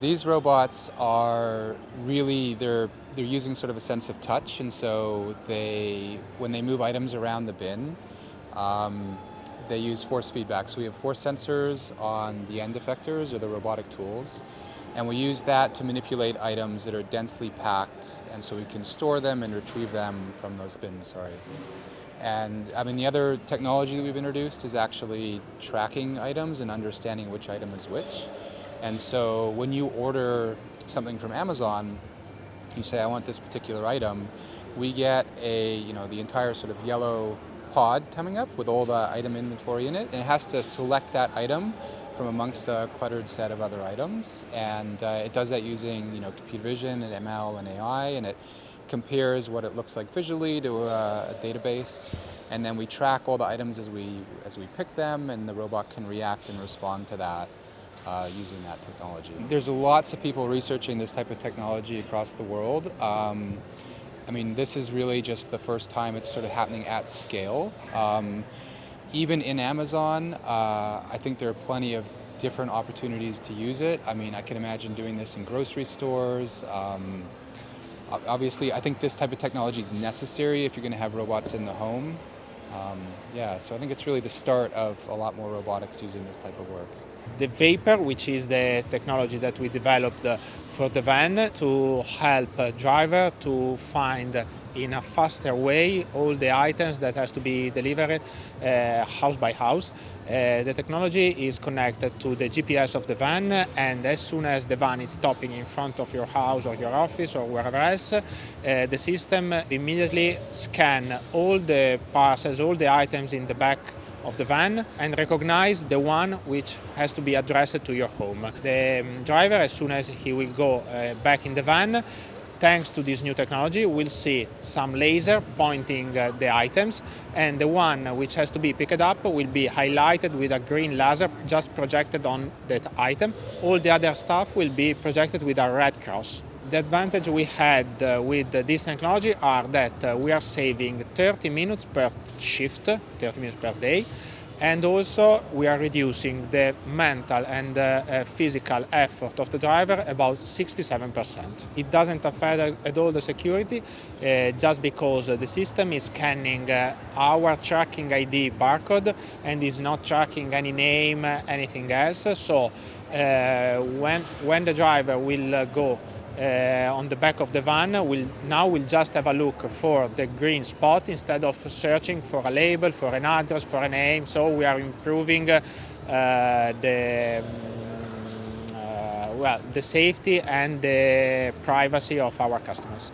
These robots are really, they're using sort of a sense of touch, and so when they move items around the bin, they use force feedback. So we have force sensors on the end effectors or the robotic tools, and we use that to manipulate items that are densely packed, and so we can store them and retrieve them from those bins, And I mean, the other technology that we've introduced is actually tracking items and understanding which item is which. And so when you order something from Amazon, you say, I want this particular item, we get the entire sort of yellow pod coming up with all the item inventory in it, and it has to select that item from amongst a cluttered set of other items. And it does that using, computer vision and ML and AI, and it compares what it looks like visually to a database, and then we track all the items as we pick them, and the robot can react and respond to that using that technology. There's lots of people researching this type of technology across the world. I mean, this is really just the first time it's sort of happening at scale. Even in Amazon, I think there are plenty of different opportunities to use it. I mean, I can imagine doing this in grocery stores. Obviously, I think this type of technology is necessary if you're going to have robots in the home. So I think it's really the start of a lot more robotics using this type of work. The Vapor, which is the technology that we developed for the van to help a driver to find in a faster way all the items that has to be delivered house by house. The technology is connected to the GPS of the van, and as soon as the van is stopping in front of your house or your office or wherever else, the system immediately scan all the parcels, all the items in the back of the van, and recognize the one which has to be addressed to your home. The driver, as soon as he will go back in the van, thanks to this new technology, will see some laser pointing the items, and the one which has to be picked up will be highlighted with a green laser just projected on that item. All the other stuff will be projected with a red cross. The advantage we had with this technology are that we are saving 30 minutes per shift, 30 minutes per day, and also we are reducing the mental and physical effort of the driver about 67%. It doesn't affect at all the security, just because the system is scanning our tracking ID barcode and is not tracking any name, anything else. So when the driver will go on the back of the van, we'll just have a look for the green spot instead of searching for a label, for an address, for a name. So we are improving the safety and the privacy of our customers.